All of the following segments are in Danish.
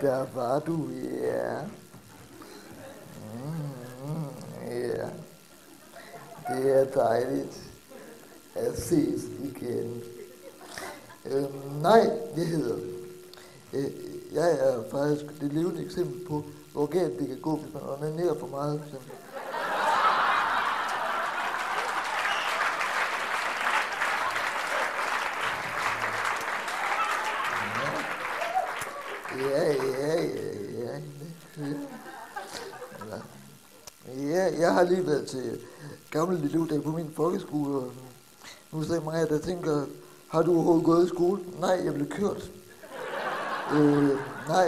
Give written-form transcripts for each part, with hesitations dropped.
Der var du, ja. Ja, det er dejligt at ses igen. Nej, jeg hedder. Jeg er faktisk det levende eksempel på, hvor galt det kan gå, hvis man onanerer for meget. For eksempel. Ja, jeg har lige været til gamle elevdag på min folkeskole, og nu sagde mig, der tænker, har du overhovedet gået i skole? Nej, jeg blev kørt. Nej,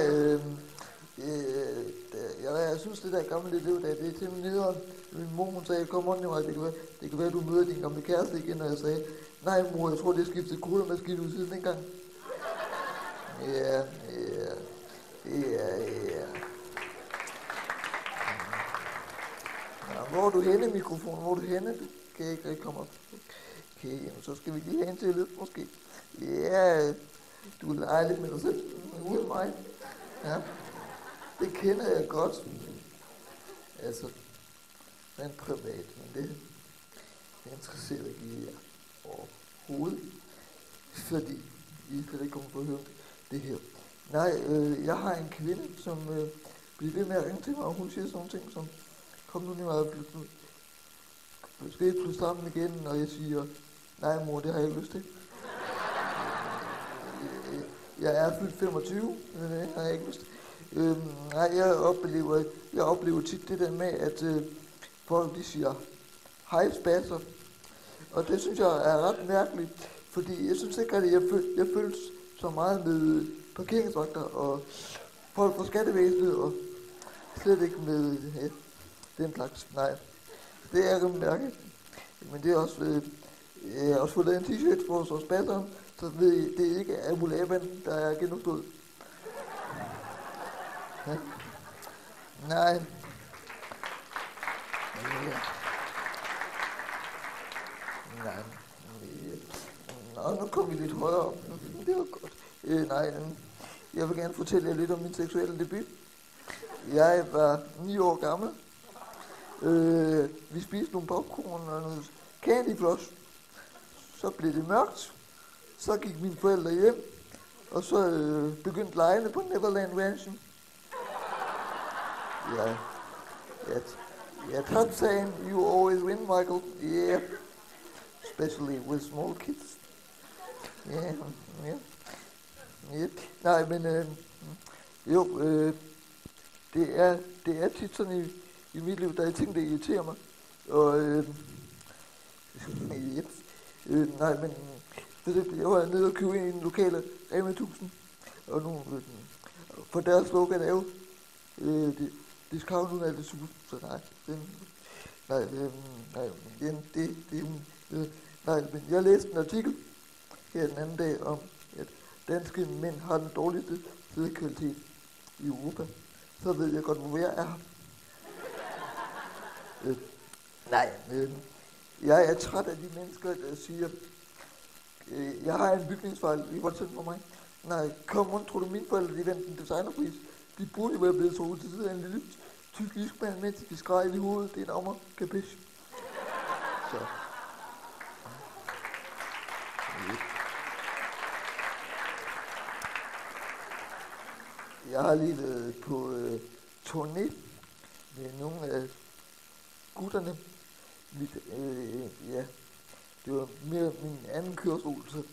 jeg synes, det der gamle elevdag, det er temmelig nederen. Min mor, hun sagde, kom on, det kan være, du møder din gamle kæreste igen, og jeg sagde, nej mor, jeg tror, det er skiftet kodemaskine ud siden dengang. Ja. Hvor er du henne, mikrofon? Hvor er du henne? Du kan ikke komme op. Okay, så skal vi lige have en til lidt, måske. Ja, du leger lidt med dig selv. Uden mig. Ja, det kender jeg godt. Altså, men privat, men det interesserer ikke i jer overhovedet. Fordi I kan ikke komme på at høre det her. Nej, jeg har en kvinde, som bliver ved med at ringe til mig, og hun siger sådan nogle ting som, kom nu lige meget, skal I flytte sammen igen, og jeg siger, nej mor, det har jeg ikke lyst til. Jeg er fyldt 25, men det har jeg ikke lyst til. Nej, jeg oplever tit det der med, at folk de siger, hej spasser, og det synes jeg er ret mærkeligt, fordi jeg synes ikke, at jeg føles så meget med parkeringsvagter og folk fra skattevæsenet, og slet ikke med den slags. Nej, det er rimelig mærkeligt. Men det er også, jeg har også fået lavet en t-shirt for så spasseren, så ved I, det ikke er Amulaban, der er genopstået. Ja. Nej. Ja. Nej. Nå, nu kommer vi lidt højere op. Det var godt. Nej, jeg vil gerne fortælle jer lidt om min seksuelle debut. Jeg var 9 år gammel. Vi spiste nogle popcorn og noget Candy Floss. Så blev det mørkt. Så gik mine forældre hjem. Og så begyndte legene på Neverland Ranchen. Ja. Yeah, top saying, you always win, Michael. Yeah. Especially with small kids. Yeah. Nej, men det er tit sådan i mit liv, der er ting, der irriterer mig. Og nej, men for eksempel, jeg var nede og købe en lokale Rema 1000, og nu, for deres slogan er jo, discount uden alt det super, så nej, men jeg læste en artikel her den anden dag om, at danske mænd har den dårligste sædkvalitet i Europa. Så ved jeg godt, hvor jeg er. Jeg er træt af de mennesker, der siger, jeg har en bygningsfejl, I godt tænde for mig. Nej, kom on, tror du mine forældre, de vandt en designerpris? De burde jo være blevet troet til siden af en lille tyk iskmand, mens de skreg i hovedet. Det er en ommer, kapisch. Så. Jeg har lige været på turné med nogle af gutterne. Det var mere min anden kørsel, så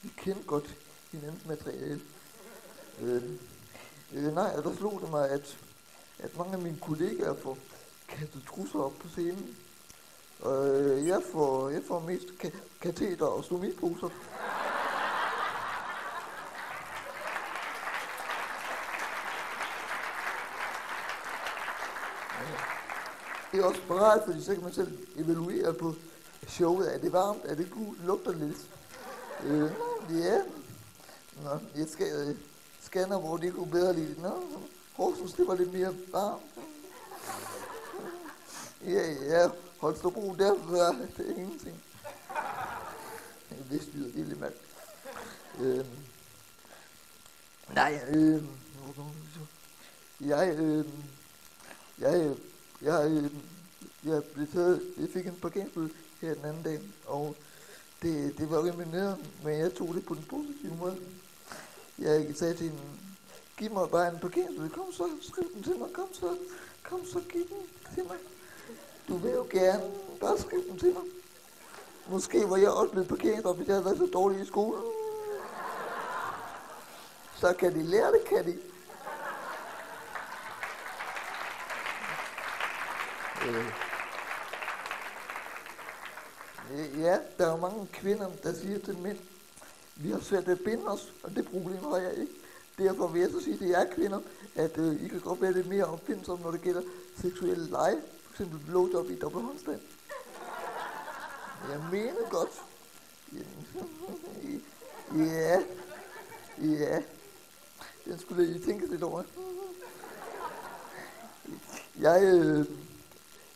vi kendte godt hinandens materiale. Og der slog det mig, at mange af mine kollegaer får kastet trusser op på scenen. Og jeg får mest kateter og stomiposer. Det er også parat, fordi så kan man selv evaluere på showet. Er det varmt? Er det gult? Lugter lidt? Ja. Nå, jeg scanner, hvor det kunne bedre lide. Nå, Horsens, det var lidt mere varmt. Ja, Holstebro, der var det ingenting. Det styrer det lidt mærkt. Jeg fik en parkeringsbøde her den anden dag, og det var rimelig nede, men jeg tog det på den positive måde. Jeg sagde til hende, giv mig bare en parkeringsbøde, kom så, skriv den til mig, kom så, giv den til mig. Du vil jo gerne, bare skriv den til mig. Måske var jeg også blevet parkeringsbøde, hvis jeg havde været så dårlig i skolen. Så kan de lære det, kan de. Ja, der er jo mange kvinder, der siger til mænd, vi har svært ved at binde os, og det problem har jeg ikke. Derfor vil jeg så sige til jer kvinder, at I kan godt være lidt mere opfindsomme, når det gælder seksuelle lege. For eksempel blowjob i dobbelthåndstand. Jeg mener godt. Ja. Den skulle I tænke lidt over. Jeg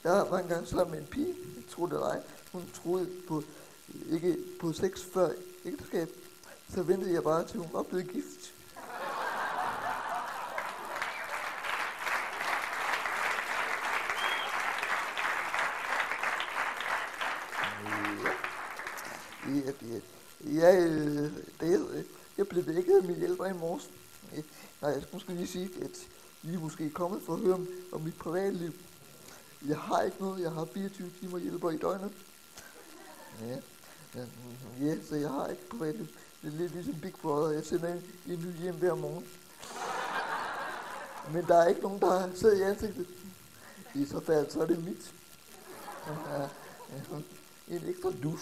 var engang sammen med en pige, jeg troede det ej. Hun troede ikke på sex før ægteskab. Så ventede jeg bare til hun var blevet gift. Jeg blev vækket af min hjælper i morges. Nej, jeg skulle måske lige sige, at I er måske kommet for at høre om mit privatliv. Jeg har ikke noget, jeg har 24 timer hjælper i døgnet. Ja, så jeg har ikke privatliv. Det er lidt ligesom Big Brother, jeg sender en ny hjem hver morgen. Men der er ikke nogen, der sidder i ansigtet. I så fald, så er det mit. En ekstra dus.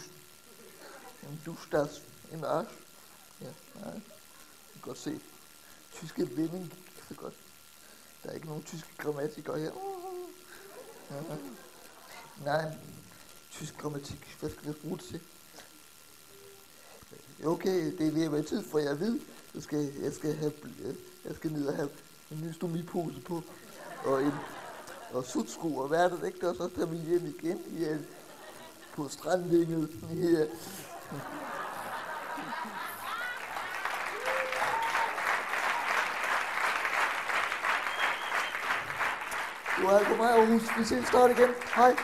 En dustas. En arsch. Ja, nej. Jeg kan godt se. Tyske vending gik så godt. Der er ikke nogen tyske grammatikere her. Nej, tysk grammatik. Hvad skal jeg bruge det til? Okay, det er ved at være tid, for jeg ved, jeg skal ned og have en ny stomipose på, og sutsko og værter, ikke? Og så tager vi hjem igen på strandvinget her. Du har alt for mig, Aarhus. Vi ses snart igen. Hej.